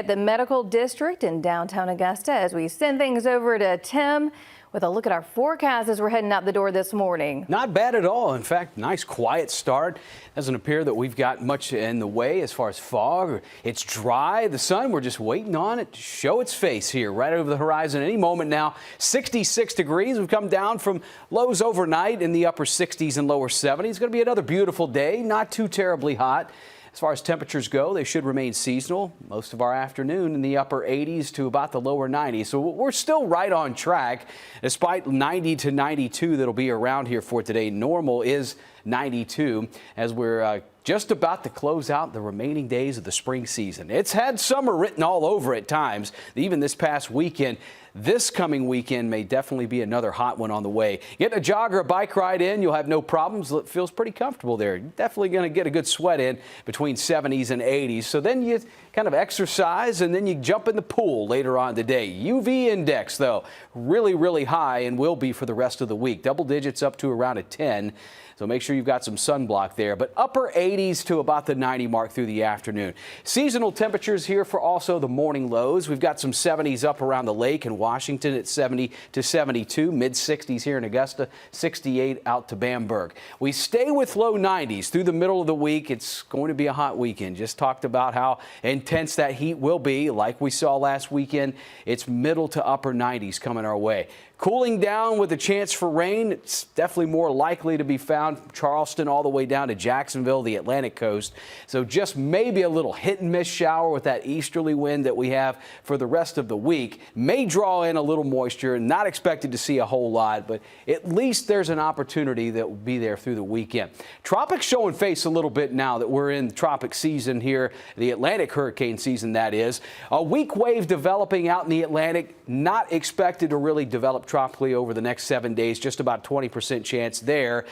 At the medical district in downtown Augusta, as we send things over to Tim with a look at our forecast as we're heading out the door this morning. Not bad at all. In fact, nice quiet start. Doesn't appear that we've got much in the way as far as fog. It's dry. The sun, we're just waiting on it to show its face here right over the horizon any moment now. 66 degrees. We've come down from lows overnight in the upper 60s and lower 70s. It's going to be another beautiful day. Not too terribly hot. As far as temperatures go, they should remain seasonal. Most of our afternoon in the upper 80s to about the lower 90s. So we're still right on track, despite 90 to 92 that'll be around here for today. Normal is 92 as we're just about to close out the remaining days of the spring season. It's had summer written all over at times, even this past weekend. This coming weekend may definitely be another hot one on the way. Get a jog or a bike ride in, you'll have no problems. It feels pretty comfortable there. You're definitely going to get a good sweat in between 70s and 80s. So then you kind of exercise and then you jump in the pool later on today. UV index, though, really high and will be for the rest of the week. Double digits up to around a 10. So make sure you've got some sunblock there, but upper 80s to about the 90 mark through the afternoon. Seasonal temperatures here for also the morning lows. We've got some 70s up around the lake in Washington at 70 to 72, mid 60s here in Augusta, 68 out to Bamberg. We stay with low 90s through the middle of the week. It's going to be a hot weekend. Just talked about how intense that heat will be. Like we saw last weekend, it's middle to upper 90s coming our way. Cooling down with a chance for rain. It's definitely more likely to be found from Charleston all the way down to Jacksonville, the Atlantic coast. So just maybe a little hit and miss shower with that easterly wind that we have for the rest of the week. May draw in a little moisture. Not expected to see a whole lot, but at least there's an opportunity that will be there through the weekend. Tropics showing face a little bit now that we're in tropic season here, the Atlantic hurricane season that is. A weak wave developing out in the Atlantic, not expected to really develop tropically over the next 7 days, just about 20% chance there.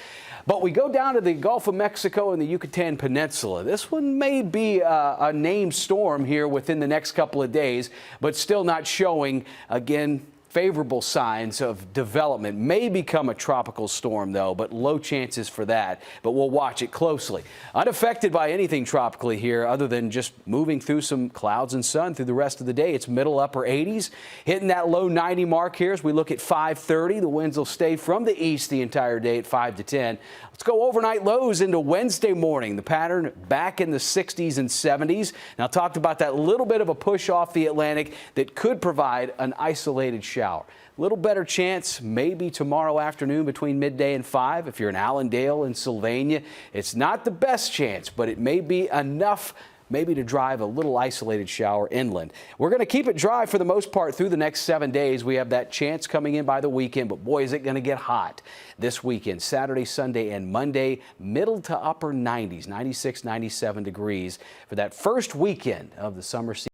But we go down to the Gulf of Mexico and the Yucatan Peninsula. This one may be a named storm here within the next couple of days, but still not showing, again, favorable signs of development. May become a tropical storm, though, but low chances for that. But we'll watch it closely. Unaffected by anything tropically here other than just moving through some clouds and sun through the rest of the day. It's middle upper 80s, hitting that low 90 mark here as we look at 5:30. The winds will stay from the east the entire day at 5 to 10. Let's go overnight lows into Wednesday morning. The pattern back in the 60s and 70s. Now, I talked about that little bit of a push off the Atlantic that could provide an isolated shower. Little better chance maybe tomorrow afternoon between midday and 5. If you're in Allendale and Sylvania, it's not the best chance, but it may be enough maybe to drive a little isolated shower inland. We're going to keep it dry for the most part through the next 7 days. We have that chance coming in by the weekend, but boy, is it going to get hot this weekend. Saturday, Sunday, and Monday, middle to upper 90s, 96, 97 degrees for that first weekend of the summer season.